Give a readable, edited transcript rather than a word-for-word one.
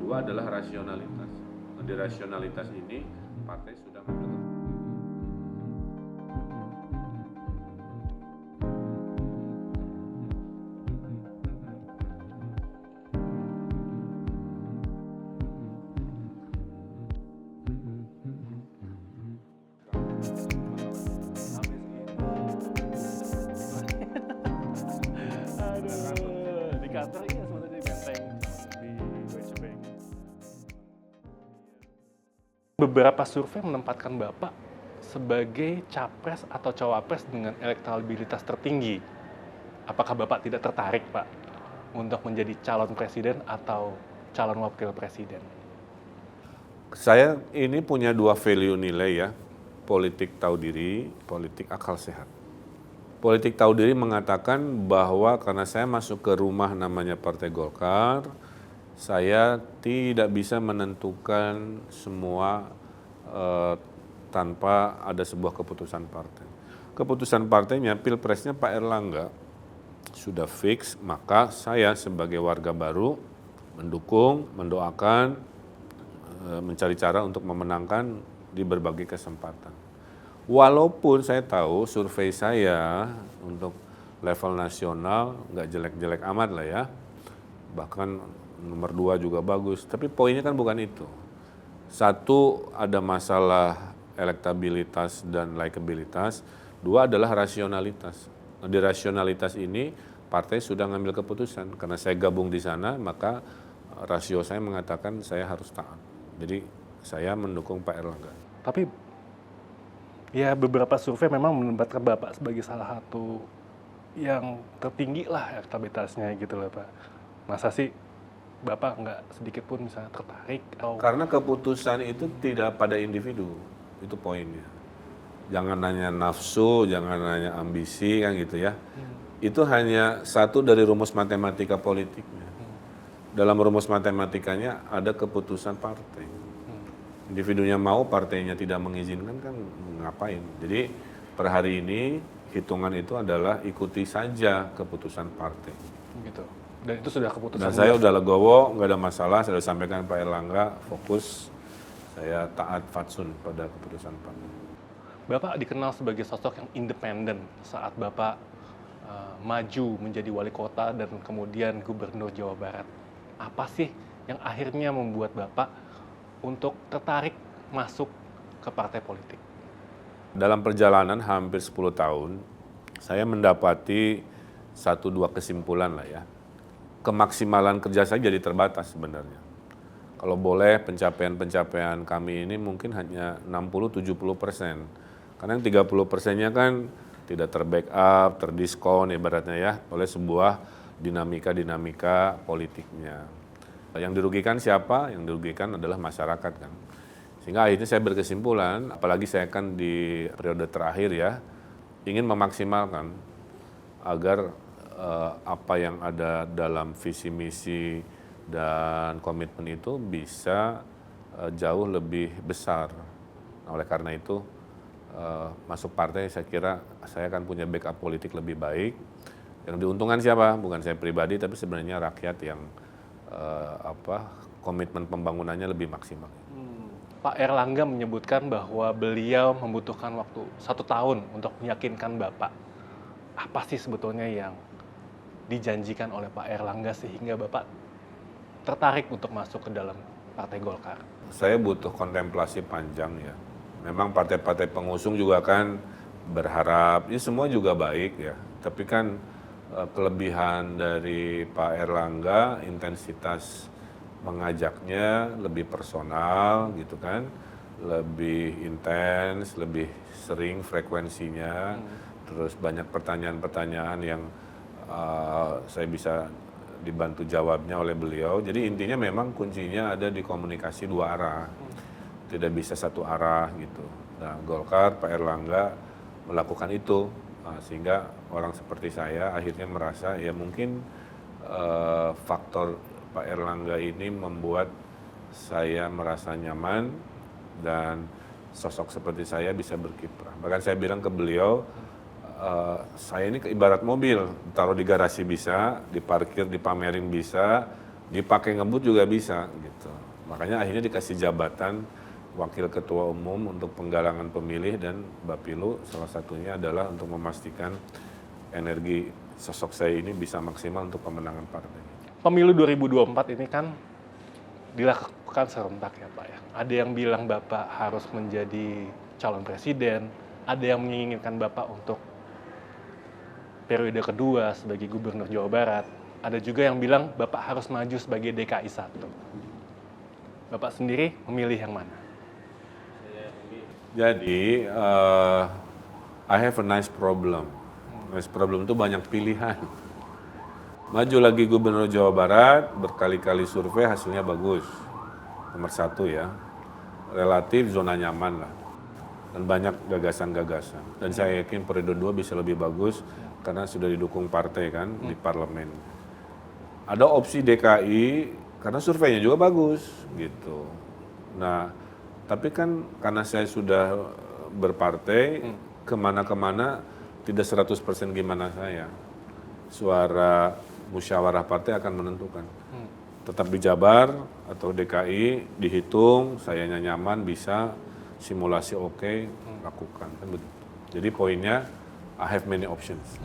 Kedua adalah rasionalitas. Di rasionalitas ini partai sudah menentukan. Aduh, di kantor ini sebenarnya di Menteng di Deutsche Bank. Beberapa survei menempatkan Bapak sebagai capres atau cawapres dengan elektabilitas tertinggi. Apakah Bapak tidak tertarik, Pak, untuk menjadi calon presiden atau calon wakil presiden? Saya ini punya dua value nilai ya, politik tahu diri, politik akal sehat. Politik tahu diri mengatakan bahwa karena saya masuk ke rumah namanya Partai Golkar, saya tidak bisa menentukan semua tanpa ada sebuah keputusan partai. Keputusan partainya, pilpresnya Pak Erlangga sudah fix, maka saya sebagai warga baru mendukung, mendoakan, mencari cara untuk memenangkan di berbagai kesempatan. Walaupun saya tahu survei saya untuk level nasional nggak jelek-jelek amat lah ya, bahkan nomor 2 juga bagus, tapi poinnya kan bukan itu. Satu, ada masalah elektabilitas dan likabilitas. Dua adalah rasionalitas. Di rasionalitas ini partai sudah ngambil keputusan. Karena saya gabung di sana, maka rasio saya mengatakan saya harus taat. Jadi saya mendukung Pak Erlangga. Tapi ya beberapa survei memang menempatkan Bapak sebagai salah satu yang tertinggi lah elektabilitasnya gitu loh, Pak. Masa sih Bapak nggak sedikit pun misalnya tertarik? Atau... Karena keputusan itu tidak pada individu, itu poinnya. Jangan nanya nafsu, jangan nanya ambisi kan gitu ya. Itu hanya satu dari rumus matematika politiknya. Dalam rumus matematikanya ada keputusan partai. Individunya mau, partainya tidak mengizinkan kan ngapain. Jadi per hari ini hitungan itu adalah ikuti saja keputusan partai. Gitu. Dan itu sudah keputusan. Dan saya udah legowo, nggak ada masalah. Saya sudah sampaikan Pak Erlangga, fokus. Saya taat fatsun pada keputusan partai. Bapak dikenal sebagai sosok yang independen saat Bapak maju menjadi wali kota dan kemudian gubernur Jawa Barat. Apa sih yang akhirnya membuat Bapak untuk tertarik masuk ke partai politik? Dalam perjalanan hampir 10 tahun, saya mendapati 1-2 kesimpulan lah ya. Kemaksimalan kerja saya jadi terbatas sebenarnya. Kalau boleh pencapaian-pencapaian kami ini mungkin hanya 60-70%. Karena yang 30%-nya kan tidak terbackup, terdiskon ibaratnya ya oleh sebuah dinamika politiknya. Yang dirugikan siapa? Yang dirugikan adalah masyarakat kan. Sehingga akhirnya saya berkesimpulan, apalagi saya kan di periode terakhir ya, ingin memaksimalkan agar apa yang ada dalam visi misi dan komitmen itu bisa jauh lebih besar. Nah, oleh karena itu masuk partai saya kira saya akan punya backup politik lebih baik. Yang diuntungkan siapa? Bukan saya pribadi, tapi sebenarnya rakyat yang komitmen pembangunannya lebih maksimal. Pak Erlangga menyebutkan bahwa beliau membutuhkan waktu 1 tahun untuk meyakinkan Bapak. Apa sih sebetulnya yang dijanjikan oleh Pak Erlangga sehingga Bapak tertarik untuk masuk ke dalam Partai Golkar? Saya butuh kontemplasi panjang ya. Memang partai-partai pengusung juga kan berharap, ya semua juga baik ya. Tapi kan kelebihan dari Pak Erlangga, intensitas mengajaknya lebih personal gitu kan, lebih intens, lebih sering frekuensinya, terus banyak pertanyaan-pertanyaan yang saya bisa dibantu jawabnya oleh beliau. Jadi intinya memang kuncinya ada di komunikasi 2 arah, tidak bisa 1 arah gitu. Nah, Golkar, Pak Erlangga melakukan itu, sehingga orang seperti saya akhirnya merasa ya mungkin faktor Pak Erlangga ini membuat saya merasa nyaman dan sosok seperti saya bisa berkiprah. Bahkan saya bilang ke beliau, saya ini ibarat mobil, taruh di garasi bisa, diparkir, dipamerin bisa, dipakai ngebut juga bisa gitu. Makanya akhirnya dikasih jabatan Wakil Ketua Umum untuk penggalangan pemilih dan Bapilu salah satunya adalah untuk memastikan energi sosok saya ini bisa maksimal untuk pemenangan partai. Pemilu 2024 ini kan dilakukan serentak ya Pak ya. Ada yang bilang Bapak harus menjadi calon presiden, ada yang menginginkan Bapak untuk periode kedua sebagai Gubernur Jawa Barat, ada juga yang bilang Bapak harus maju sebagai DKI 1. Bapak sendiri memilih yang mana? Jadi, I have a nice problem. Nice problem itu banyak pilihan. Maju lagi Gubernur Jawa Barat, berkali-kali survei hasilnya bagus. Nomor 1 ya, relatif zona nyaman lah. Dan banyak gagasan-gagasan. Dan saya yakin periode 2 bisa lebih bagus karena sudah didukung partai kan di parlemen. Ada opsi DKI karena surveinya juga bagus gitu. Nah, tapi kan karena saya sudah berpartai, kemana-kemana tidak 100% gimana saya. Suara musyawarah partai akan menentukan. Tetap di Jabar atau DKI, dihitung, sayanya nyaman, bisa, simulasi oke, lakukan. Kan begitu. Jadi poinnya, I have many options.